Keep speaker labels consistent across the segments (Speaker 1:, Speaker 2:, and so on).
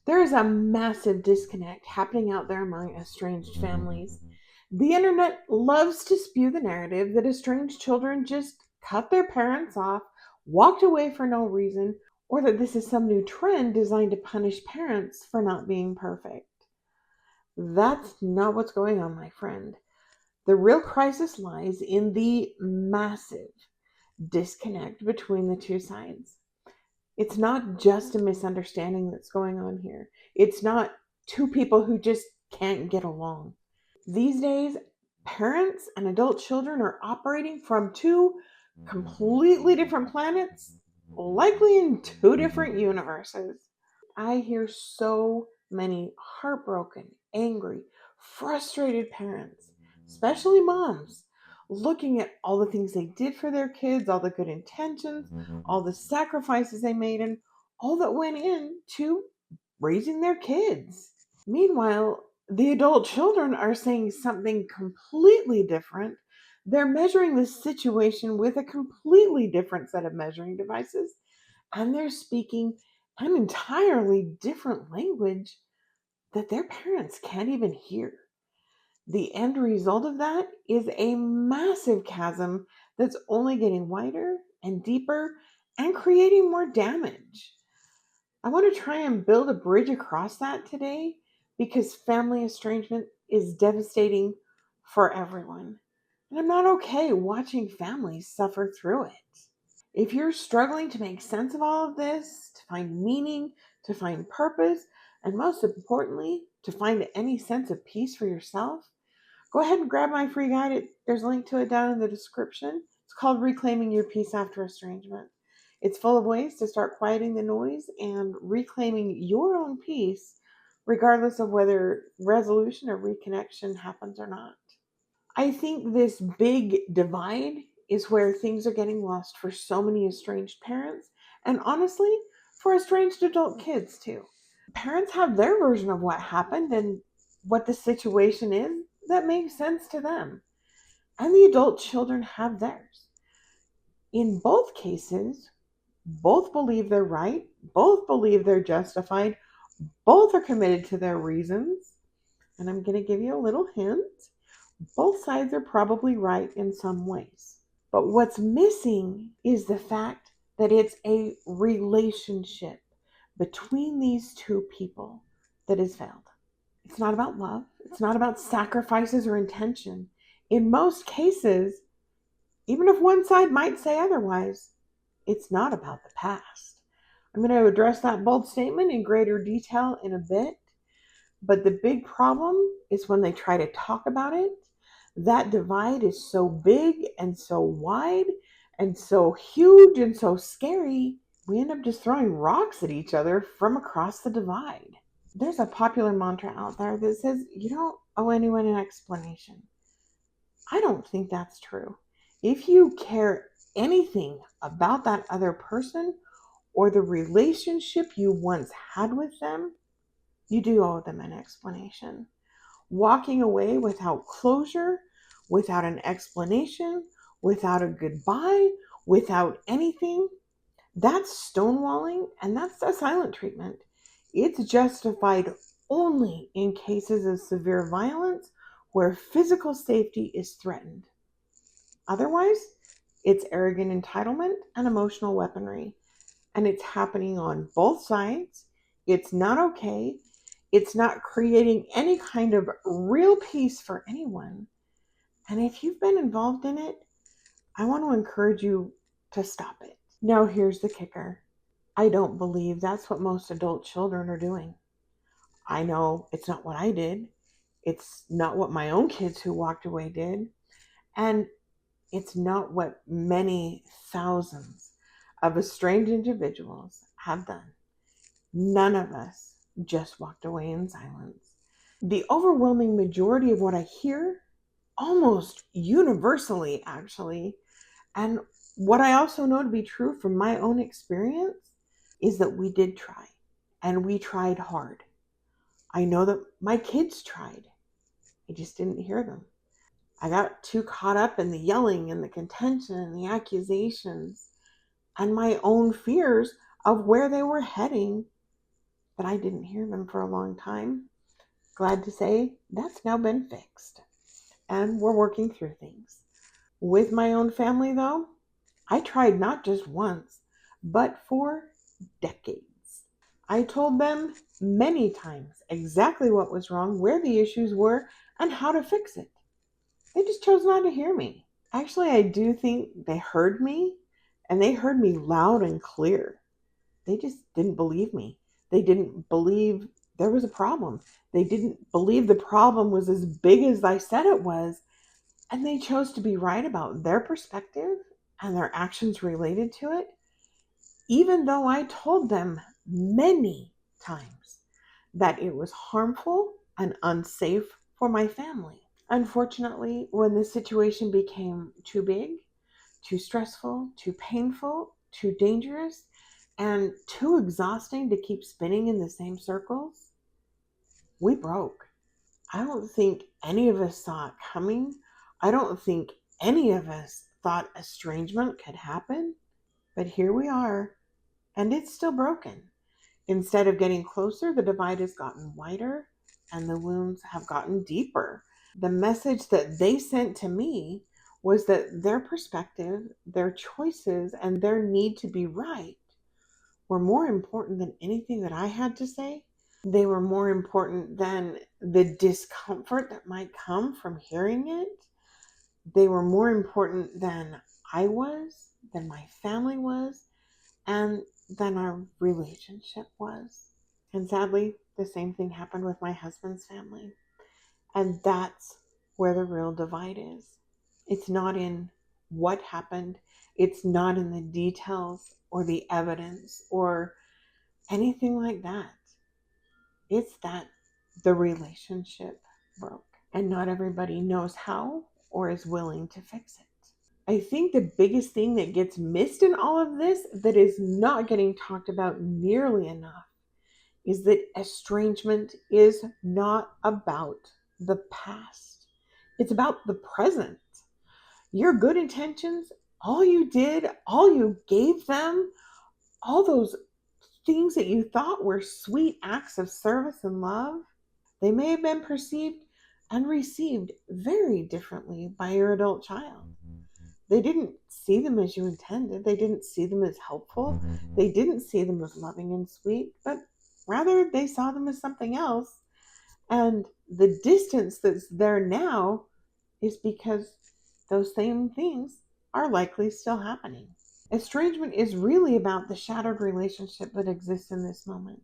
Speaker 1: There is a massive disconnect happening out there among estranged families. The internet loves to spew the narrative that estranged children just cut their parents off, walked away for no reason, or that this is some new trend designed to punish parents for not being perfect. That's not what's going on, my friend. The real crisis lies in the massive disconnect between the two sides. It's not just a misunderstanding that's going on here. It's not two people who just can't get along. These days, parents and adult children are operating from two completely different planets, likely in two different universes. I hear so many heartbroken, angry, frustrated parents, especially moms, looking at all the things they did for their kids, all the good intentions, all the sacrifices they made, and all that went into raising their kids. Meanwhile, the adult children are saying something completely different. They're measuring the situation with a completely different set of measuring devices, and they're speaking an entirely different language that their parents can't even hear. The end result of that is a massive chasm that's only getting wider and deeper and creating more damage. I want to try and build a bridge across that today because family estrangement is devastating for everyone. And I'm not okay watching families suffer through it. If you're struggling to make sense of all of this, to find meaning, to find purpose, and most importantly, to find any sense of peace for yourself, go ahead and grab my free guide. There's a link to it down in the description. It's called Reclaiming Your Peace After Estrangement. It's full of ways to start quieting the noise and reclaiming your own peace, regardless of whether resolution or reconnection happens or not. I think this big divide is where things are getting lost for so many estranged parents, and honestly, for estranged adult kids too. Parents have their version of what happened and what the situation is that makes sense to them, and the adult children have theirs. In both cases, both believe they're right, both believe they're justified, both are committed to their reasons, and I'm going to give you a little hint. Both sides are probably right in some ways. But what's missing is the fact that it's a relationship between these two people that has failed. It's not about love. It's not about sacrifices or intention. In most cases, even if one side might say otherwise, it's not about the past. I'm going to address that bold statement in greater detail in a bit. But the big problem is when they try to talk about it, that divide is so big and so wide and so huge and so scary, we end up just throwing rocks at each other from across the divide. There's a popular mantra out there that says you don't owe anyone an explanation. I don't think that's true. If you care anything about that other person or the relationship you once had with them, you do owe them an explanation. Walking away without closure, without an explanation, without a goodbye, without anything, that's stonewalling, and that's a silent treatment. It's justified only in cases of severe violence where physical safety is threatened. Otherwise, it's arrogant entitlement and emotional weaponry. And it's happening on both sides. It's not okay. It's not creating any kind of real peace for anyone. And if you've been involved in it, I want to encourage you to stop it. Now, here's the kicker. I don't believe that's what most adult children are doing. I know it's not what I did. It's not what my own kids who walked away did. And it's not what many thousands of estranged individuals have done. None of us just walked away in silence. The overwhelming majority of what I hear, almost universally actually, and what I also know to be true from my own experience, is that we did try, and we tried hard. I know that my kids tried. I just didn't hear them. I got too caught up in the yelling and the contention and the accusations and my own fears of where they were heading that I didn't hear them for a long time. Glad to say that's now been fixed, and we're working through things. With my own family, though, I tried not just once, but for decades. I told them many times exactly what was wrong, where the issues were, and how to fix it. They just chose not to hear me. Actually, I do think they heard me, and they heard me loud and clear. They just didn't believe me. They didn't believe there was a problem. They didn't believe the problem was as big as I said it was. And they chose to be right about their perspective and their actions related to it, even though I told them many times that it was harmful and unsafe for my family. Unfortunately, when the situation became too big, too stressful, too painful, too dangerous, and too exhausting to keep spinning in the same circles, we broke. I don't think any of us saw it coming. I don't think any of us thought estrangement could happen. But here we are, and it's still broken. Instead of getting closer, the divide has gotten wider and the wounds have gotten deeper. The message that they sent to me was that their perspective, their choices, and their need to be right were more important than anything that I had to say. They were more important than the discomfort that might come from hearing it. They were more important than I was, than my family was, and than our relationship was. And sadly, the same thing happened with my husband's family. And that's where the real divide is. It's not in what happened, it's not in the details or the evidence or anything like that. It's that the relationship broke. And not everybody knows how or is willing to fix it. I think the biggest thing that gets missed in all of this that is not getting talked about nearly enough is that estrangement is not about the past. It's about the present. Your good intentions, all you did, all you gave them, all those things that you thought were sweet acts of service and love, they may have been perceived and received very differently by your adult child. They didn't see them as you intended. They didn't see them as helpful. They didn't see them as loving and sweet, but rather they saw them as something else. And the distance that's there now is because those same things are likely still happening. Estrangement is really about the shattered relationship that exists in this moment.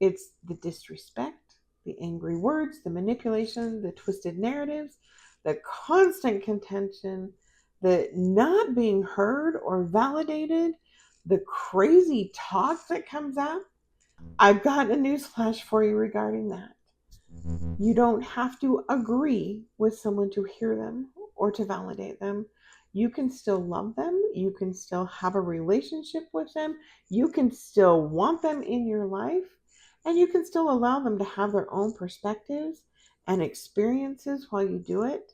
Speaker 1: It's the disrespect, the angry words, the manipulation, the twisted narratives, the constant contention, the not being heard or validated, the crazy talk that comes out. I've got a newsflash for you regarding that. You don't have to agree with someone to hear them or to validate them. You can still love them. You can still have a relationship with them. You can still want them in your life. And you can still allow them to have their own perspectives and experiences while you do it.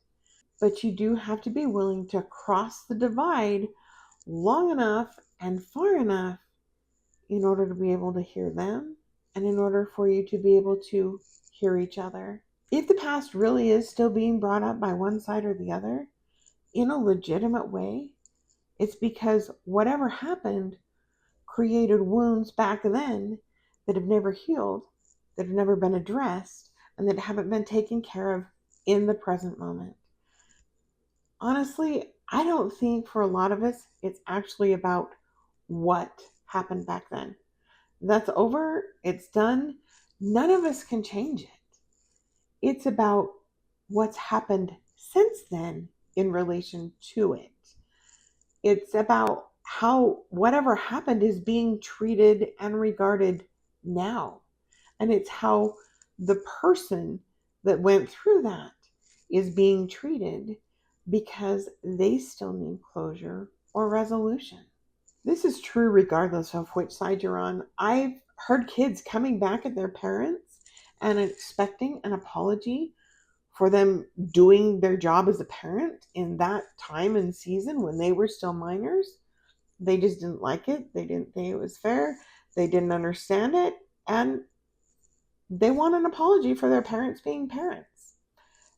Speaker 1: But you do have to be willing to cross the divide long enough and far enough in order to be able to hear them and in order for you to be able to hear each other. If the past really is still being brought up by one side or the other in a legitimate way, it's because whatever happened created wounds back then that have never healed, that have never been addressed, and that haven't been taken care of in the present moment. Honestly, I don't think for a lot of us it's actually about what happened back then. That's over, it's done. None of us can change it. It's about what's happened since then in relation to it. It's about how whatever happened is being treated and regarded now. And it's how the person that went through that is being treated because they still need closure or resolution. This is true regardless of which side you're on. I've heard kids coming back at their parents and expecting an apology for them doing their job as a parent in that time and season when they were still minors. They just didn't like it. They didn't think it was fair. They didn't understand it. And They want an apology for their parents being parents.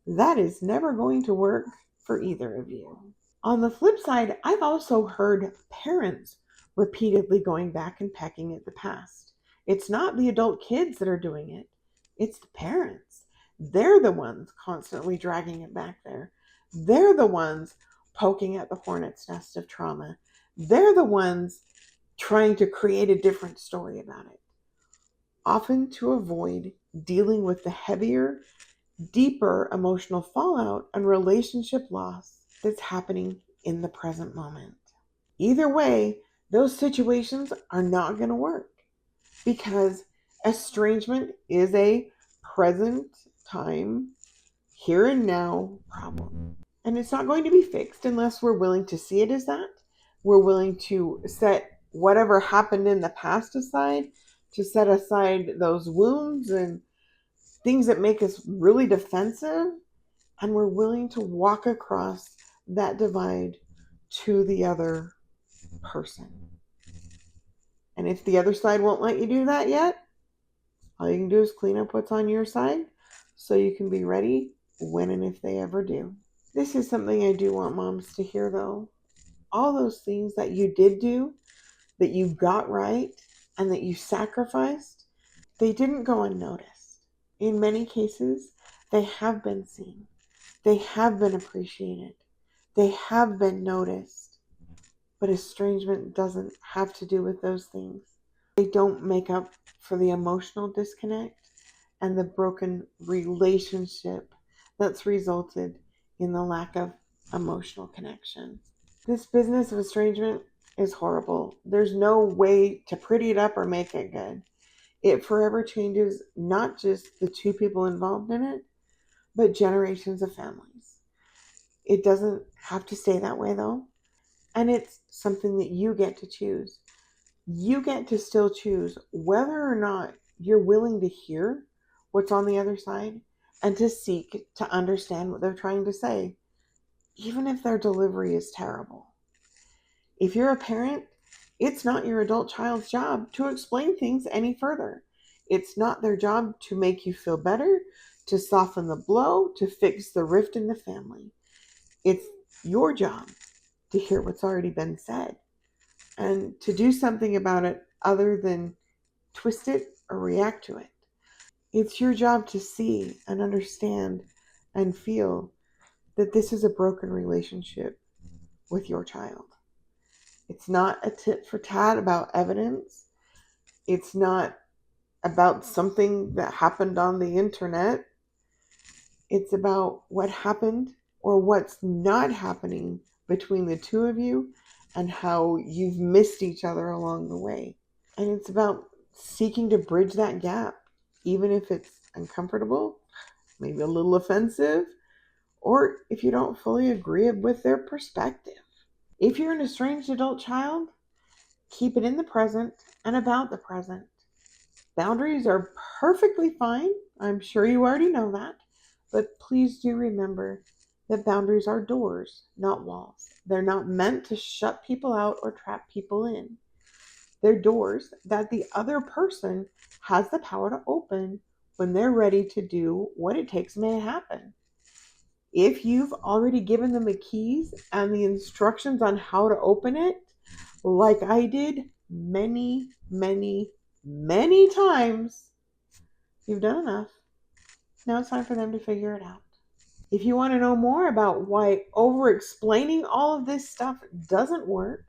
Speaker 1: That is never going to work for either of you. On the flip side, I've also heard parents repeatedly going back and pecking at the past. It's not the adult kids that are doing it, it's the parents. They're the ones constantly dragging it back there. They're the ones poking at the hornet's nest of trauma. They're the ones trying to create a different story about it, often to avoid dealing with the heavier, deeper emotional fallout and relationship loss that's happening in the present moment. Either way, those situations are not going to work because estrangement is a present time, here and now problem. And it's not going to be fixed unless we're willing to see it as that. We're willing to set whatever happened in the past aside, to set aside those wounds and things that make us really defensive, and we're willing to walk across that divide to the other person. And if the other side won't let you do that yet, all you can do is clean up what's on your side so you can be ready when and if they ever do. This is something I do want moms to hear, though. All those things that you did do, that you got right, and that you sacrificed, they didn't go unnoticed. In many cases, they have been seen. They have been appreciated. They have been noticed. But estrangement doesn't have to do with those things. They don't make up for the emotional disconnect and the broken relationship that's resulted in the lack of emotional connection. This business of estrangement is horrible. There's no way to pretty it up or make it good. It forever changes not just the two people involved in it, but generations of families. It doesn't have to stay that way, though. And it's something that you get to choose. You get to still choose whether or not you're willing to hear what's on the other side and to seek to understand what they're trying to say, even if their delivery is terrible. If you're a parent, it's not your adult child's job to explain things any further. It's not their job to make you feel better, to soften the blow, to fix the rift in the family. It's your job to hear what's already been said and to do something about it other than twist it or react to it. It's your job to see and understand and feel that this is a broken relationship with your child. It's not a tit for tat about evidence. It's not about something that happened on the internet. It's about what happened or what's not happening between the two of you and how you've missed each other along the way. And it's about seeking to bridge that gap, even if it's uncomfortable, maybe a little offensive, or if you don't fully agree with their perspective. If you're an estranged adult child, keep it in the present and about the present. Boundaries are perfectly fine. I'm sure you already know that. But please do remember that boundaries are doors, not walls. They're not meant to shut people out or trap people in. They're doors that the other person has the power to open when they're ready to do what it takes to make it happen. If you've already given them the keys and the instructions on how to open it, like I did many, many, many times, you've done enough. Now it's time for them to figure it out. If you want to know more about why over-explaining all of this stuff doesn't work,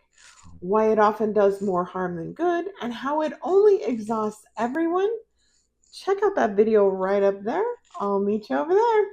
Speaker 1: why it often does more harm than good, and how it only exhausts everyone, check out that video right up there. I'll meet you over there.